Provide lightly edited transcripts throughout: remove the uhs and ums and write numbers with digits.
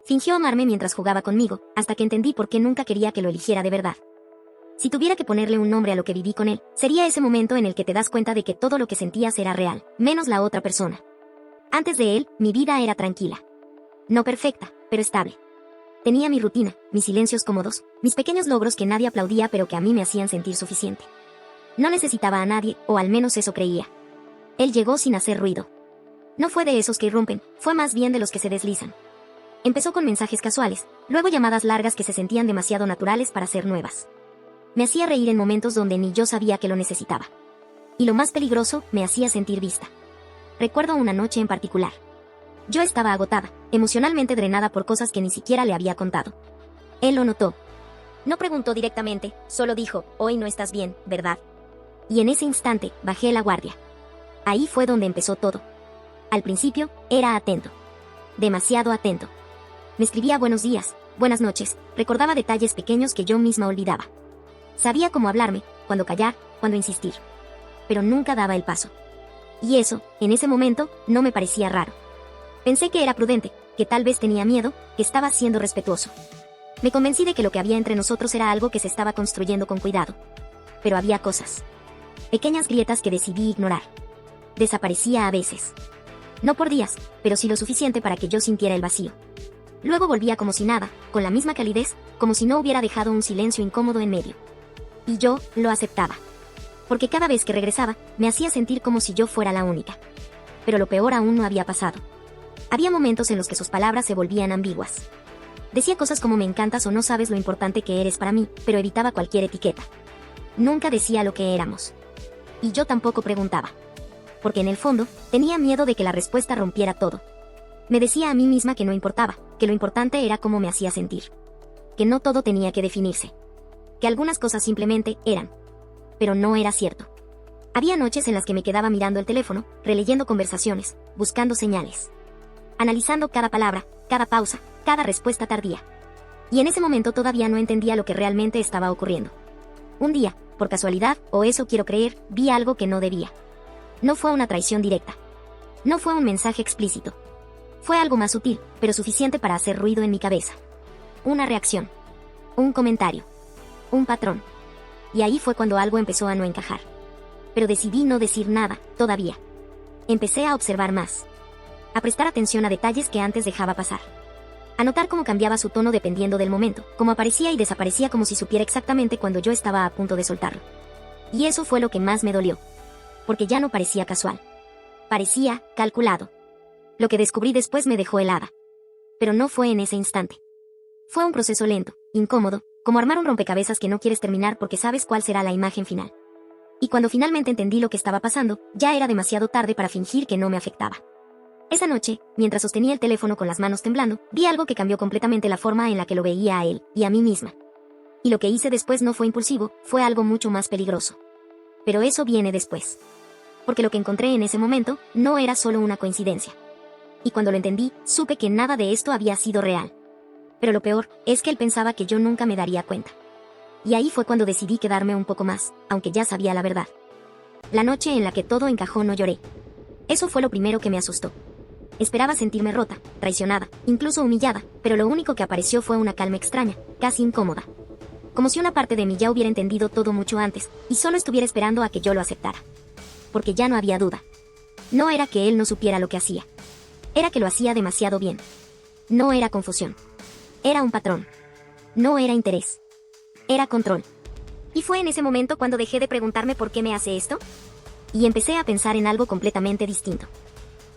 Fingió amarme mientras jugaba conmigo, hasta que entendí por qué nunca quería que lo eligiera de verdad. Si tuviera que ponerle un nombre a lo que viví con él, sería ese momento en el que te das cuenta de que todo lo que sentías era real, menos la otra persona. Antes de él, mi vida era tranquila. No perfecta, pero estable. Tenía mi rutina, mis silencios cómodos, mis pequeños logros que nadie aplaudía pero que a mí me hacían sentir suficiente. No necesitaba a nadie, o al menos eso creía. Él llegó sin hacer ruido. No fue de esos que irrumpen, fue más bien de los que se deslizan. Empezó con mensajes casuales, luego llamadas largas que se sentían demasiado naturales para ser nuevas. Me hacía reír en momentos donde ni yo sabía que lo necesitaba. Y lo más peligroso, me hacía sentir vista. Recuerdo una noche en particular. Yo estaba agotada, emocionalmente drenada por cosas que ni siquiera le había contado. Él lo notó. No preguntó directamente, solo dijo, hoy no estás bien, ¿verdad? Y en ese instante, bajé la guardia. Ahí fue donde empezó todo. Al principio, era atento. Demasiado atento. Me escribía buenos días, buenas noches, recordaba detalles pequeños que yo misma olvidaba. Sabía cómo hablarme, cuándo callar, cuándo insistir. Pero nunca daba el paso. Y eso, en ese momento, no me parecía raro. Pensé que era prudente, que tal vez tenía miedo, que estaba siendo respetuoso. Me convencí de que lo que había entre nosotros era algo que se estaba construyendo con cuidado. Pero había cosas. Pequeñas grietas que decidí ignorar. Desaparecía a veces. No por días, pero sí lo suficiente para que yo sintiera el vacío. Luego volvía como si nada, con la misma calidez, como si no hubiera dejado un silencio incómodo en medio. Y yo lo aceptaba. Porque cada vez que regresaba, me hacía sentir como si yo fuera la única. Pero lo peor aún no había pasado. Había momentos en los que sus palabras se volvían ambiguas. Decía cosas como me encantas o no sabes lo importante que eres para mí, pero evitaba cualquier etiqueta. Nunca decía lo que éramos. Y yo tampoco preguntaba. Porque en el fondo, tenía miedo de que la respuesta rompiera todo. Me decía a mí misma que no importaba, que lo importante era cómo me hacía sentir. Que no todo tenía que definirse. Que algunas cosas simplemente eran. Pero no era cierto. Había noches en las que me quedaba mirando el teléfono, releyendo conversaciones, buscando señales. Analizando cada palabra, cada pausa, cada respuesta tardía. Y en ese momento todavía no entendía lo que realmente estaba ocurriendo. Un día, por casualidad, o eso quiero creer, vi algo que no debía. No fue una traición directa. No fue un mensaje explícito. Fue algo más sutil, pero suficiente para hacer ruido en mi cabeza. Una reacción. Un comentario. Un patrón. Y ahí fue cuando algo empezó a no encajar. Pero decidí no decir nada, todavía. Empecé a observar más. A prestar atención a detalles que antes dejaba pasar. A notar cómo cambiaba su tono dependiendo del momento, cómo aparecía y desaparecía como si supiera exactamente cuando yo estaba a punto de soltarlo. Y eso fue lo que más me dolió. Porque ya no parecía casual. Parecía calculado. Lo que descubrí después me dejó helada. Pero no fue en ese instante. Fue un proceso lento, incómodo, como armar un rompecabezas que no quieres terminar porque sabes cuál será la imagen final. Y cuando finalmente entendí lo que estaba pasando, ya era demasiado tarde para fingir que no me afectaba. Esa noche, mientras sostenía el teléfono con las manos temblando, vi algo que cambió completamente la forma en la que lo veía a él, y a mí misma. Y lo que hice después no fue impulsivo, fue algo mucho más peligroso. Pero eso viene después. Porque lo que encontré en ese momento, no era solo una coincidencia. Y cuando lo entendí, supe que nada de esto había sido real. Pero lo peor, es que él pensaba que yo nunca me daría cuenta. Y ahí fue cuando decidí quedarme un poco más, aunque ya sabía la verdad. La noche en la que todo encajó no lloré. Eso fue lo primero que me asustó. Esperaba sentirme rota, traicionada, incluso humillada, pero lo único que apareció fue una calma extraña, casi incómoda. Como si una parte de mí ya hubiera entendido todo mucho antes, y solo estuviera esperando a que yo lo aceptara. Porque ya no había duda. No era que él no supiera lo que hacía. Era que lo hacía demasiado bien. No era confusión. Era un patrón. No era interés. Era control. Y fue en ese momento cuando dejé de preguntarme por qué me hace esto. Y empecé a pensar en algo completamente distinto.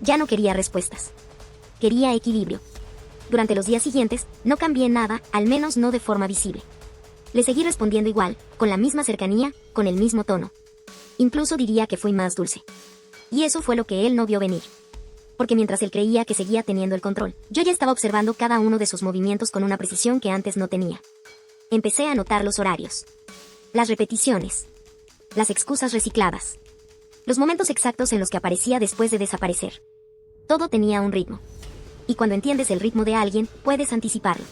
Ya no quería respuestas. Quería equilibrio. Durante los días siguientes, no cambié nada, al menos no de forma visible. Le seguí respondiendo igual, con la misma cercanía, con el mismo tono. Incluso diría que fui más dulce. Y eso fue lo que él no vio venir. Porque mientras él creía que seguía teniendo el control, yo ya estaba observando cada uno de sus movimientos con una precisión que antes no tenía. Empecé a notar los horarios. Las repeticiones. Las excusas recicladas. Los momentos exactos en los que aparecía después de desaparecer. Todo tenía un ritmo. Y cuando entiendes el ritmo de alguien, puedes anticiparlo.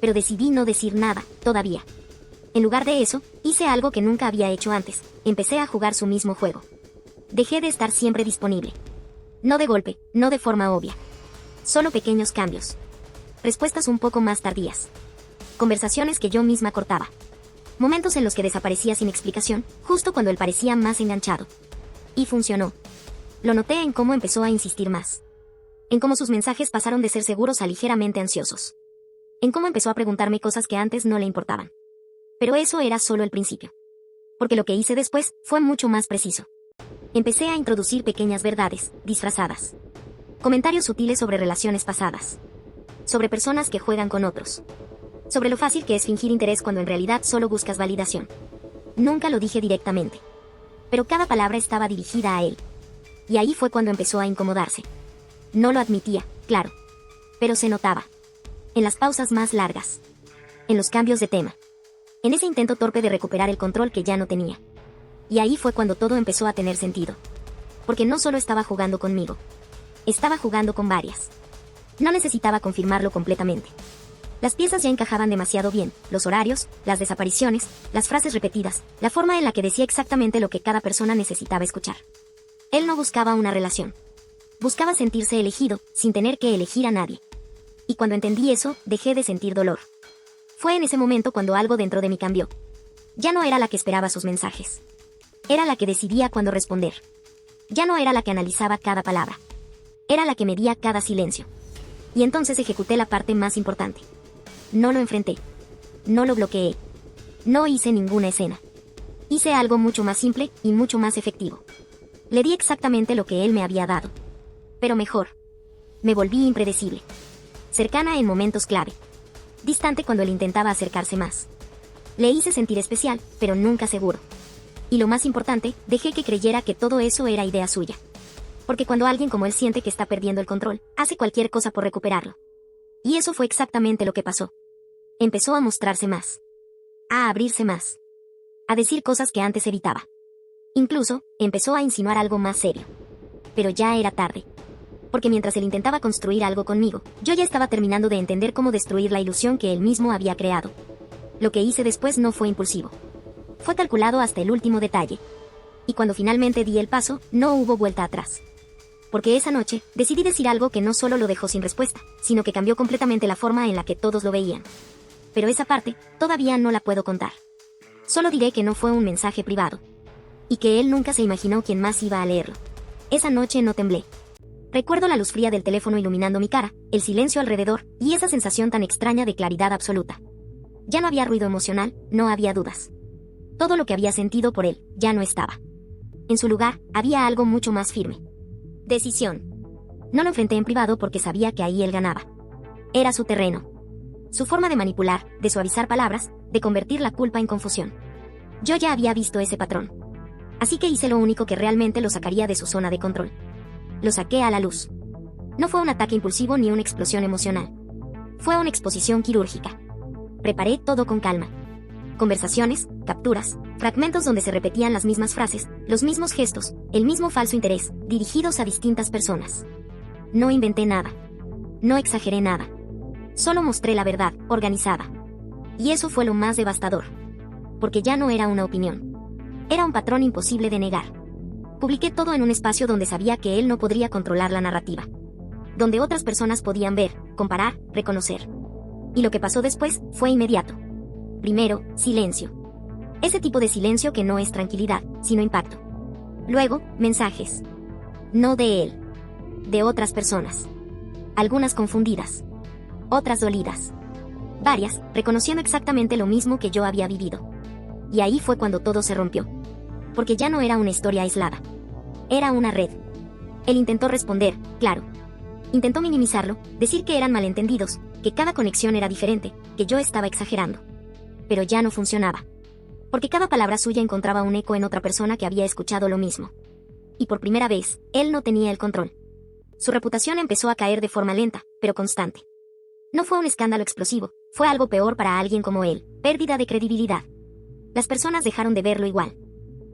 Pero decidí no decir nada, todavía. En lugar de eso, hice algo que nunca había hecho antes. Empecé a jugar su mismo juego. Dejé de estar siempre disponible. No de golpe, no de forma obvia. Solo pequeños cambios. respuestas un poco más tardías. Conversaciones que yo misma cortaba. Momentos en los que desaparecía sin explicación, justo cuando él parecía más enganchado. Y funcionó. Lo noté en cómo empezó a insistir más. En cómo sus mensajes pasaron de ser seguros a ligeramente ansiosos. En cómo empezó a preguntarme cosas que antes no le importaban. Pero eso era solo el principio. Porque lo que hice después fue mucho más preciso. Empecé a introducir pequeñas verdades, disfrazadas. Comentarios sutiles sobre relaciones pasadas. Sobre personas que juegan con otros. Sobre lo fácil que es fingir interés cuando en realidad solo buscas validación. Nunca lo dije directamente. Pero cada palabra estaba dirigida a él. Y ahí fue cuando empezó a incomodarse. No lo admitía, claro. Pero se notaba. En las pausas más largas. En los cambios de tema. En ese intento torpe de recuperar el control que ya no tenía. Y ahí fue cuando todo empezó a tener sentido. Porque no solo estaba jugando conmigo. Estaba jugando con varias. No necesitaba confirmarlo completamente. Las piezas ya encajaban demasiado bien, los horarios, las desapariciones, las frases repetidas, la forma en la que decía exactamente lo que cada persona necesitaba escuchar. Él no buscaba una relación. Buscaba sentirse elegido, sin tener que elegir a nadie. Y cuando entendí eso, dejé de sentir dolor. Fue en ese momento cuando algo dentro de mí cambió. Ya no era la que esperaba sus mensajes. Era la que decidía cuándo responder. Ya no era la que analizaba cada palabra. Era la que medía cada silencio. Y entonces ejecuté la parte más importante. No lo enfrenté. No lo bloqueé. No hice ninguna escena. Hice algo mucho más simple y mucho más efectivo. Le di exactamente lo que él me había dado. Pero mejor. Me volví impredecible. Cercana en momentos clave. Distante cuando él intentaba acercarse más. Le hice sentir especial, pero nunca seguro. Y lo más importante, dejé que creyera que todo eso era idea suya. Porque cuando alguien como él siente que está perdiendo el control, hace cualquier cosa por recuperarlo. Y eso fue exactamente lo que pasó. Empezó a mostrarse más. A abrirse más. A decir cosas que antes evitaba. Incluso, empezó a insinuar algo más serio. Pero ya era tarde. Porque mientras él intentaba construir algo conmigo, yo ya estaba terminando de entender cómo destruir la ilusión que él mismo había creado. Lo que hice después no fue impulsivo. Fue calculado hasta el último detalle. Y cuando finalmente di el paso, no hubo vuelta atrás. Porque esa noche, decidí decir algo que no solo lo dejó sin respuesta, sino que cambió completamente la forma en la que todos lo veían. Pero esa parte, todavía no la puedo contar. Solo diré que no fue un mensaje privado. Y que él nunca se imaginó quién más iba a leerlo. Esa noche no temblé. Recuerdo la luz fría del teléfono iluminando mi cara, el silencio alrededor, y esa sensación tan extraña de claridad absoluta. Ya no había ruido emocional, no había dudas. Todo lo que había sentido por él, ya no estaba. En su lugar, había algo mucho más firme. Decisión. No lo enfrenté en privado porque sabía que ahí él ganaba. Era su terreno. Su forma de manipular, de suavizar palabras, de convertir la culpa en confusión. Yo ya había visto ese patrón. Así que hice lo único que realmente lo sacaría de su zona de control. Lo saqué a la luz. No fue un ataque impulsivo ni una explosión emocional. Fue una exposición quirúrgica. Preparé todo con calma. Conversaciones, capturas, fragmentos donde se repetían las mismas frases, los mismos gestos, el mismo falso interés, dirigidos a distintas personas. No inventé nada. No exageré nada. Solo mostré la verdad, organizada. Y eso fue lo más devastador. Porque ya no era una opinión. Era un patrón imposible de negar. Publiqué todo en un espacio donde sabía que él no podría controlar la narrativa. Donde otras personas podían ver, comparar, reconocer. Y lo que pasó después fue inmediato. Primero, silencio. Ese tipo de silencio que no es tranquilidad, sino impacto. Luego, mensajes. No de él. De otras personas. Algunas confundidas. Otras dolidas. Varias, reconociendo exactamente lo mismo que yo había vivido. Y ahí fue cuando todo se rompió. Porque ya no era una historia aislada. Era una red. Él intentó responder, claro. Intentó minimizarlo, decir que eran malentendidos, que cada conexión era diferente, que yo estaba exagerando. Pero ya no funcionaba. Porque cada palabra suya encontraba un eco en otra persona que había escuchado lo mismo. Y por primera vez, él no tenía el control. Su reputación empezó a caer de forma lenta, pero constante. No fue un escándalo explosivo, fue algo peor para alguien como él, pérdida de credibilidad. Las personas dejaron de verlo igual.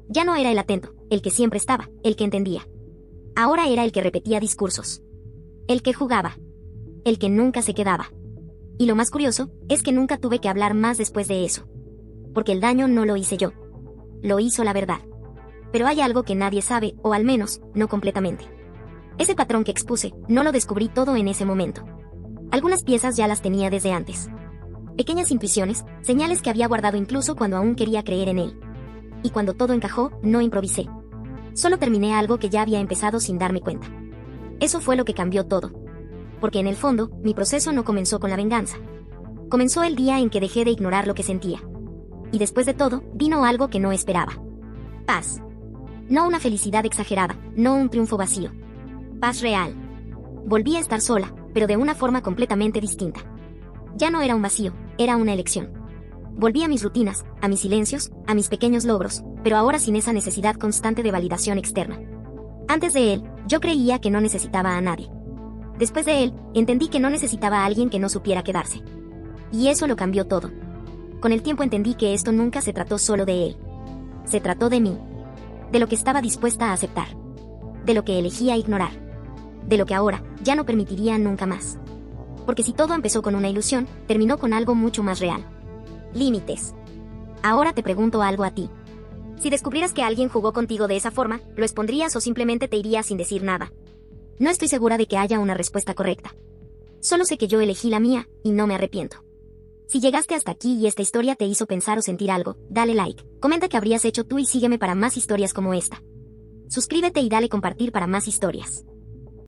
Ya no era el atento, el que siempre estaba, el que entendía. Ahora era el que repetía discursos. El que jugaba. El que nunca se quedaba. Y lo más curioso, es que nunca tuve que hablar más después de eso. Porque el daño no lo hice yo. Lo hizo la verdad. Pero hay algo que nadie sabe, o al menos, no completamente. Ese patrón que expuse, no lo descubrí todo en ese momento. Algunas piezas ya las tenía desde antes. Pequeñas intuiciones, señales que había guardado incluso cuando aún quería creer en él. Y cuando todo encajó, no improvisé. Solo terminé algo que ya había empezado sin darme cuenta. Eso fue lo que cambió todo. Porque en el fondo, mi proceso no comenzó con la venganza. Comenzó el día en que dejé de ignorar lo que sentía. Y después de todo, vino algo que no esperaba. Paz. No una felicidad exagerada, no un triunfo vacío. Paz real. Volví a estar sola, pero de una forma completamente distinta. Ya no era un vacío, era una elección. Volví a mis rutinas, a mis silencios, a mis pequeños logros, pero ahora sin esa necesidad constante de validación externa. Antes de él, yo creía que no necesitaba a nadie. Después de él, entendí que no necesitaba a alguien que no supiera quedarse. Y eso lo cambió todo. Con el tiempo entendí que esto nunca se trató solo de él. Se trató de mí. De lo que estaba dispuesta a aceptar. De lo que elegía ignorar. De lo que ahora ya no permitiría nunca más. Porque si todo empezó con una ilusión, terminó con algo mucho más real. Límites. Ahora te pregunto algo a ti. Si descubrieras que alguien jugó contigo de esa forma, ¿lo expondrías o simplemente te irías sin decir nada? No estoy segura de que haya una respuesta correcta. Solo sé que yo elegí la mía, y no me arrepiento. Si llegaste hasta aquí y esta historia te hizo pensar o sentir algo, dale like, comenta qué habrías hecho tú y sígueme para más historias como esta. Suscríbete y dale compartir para más historias.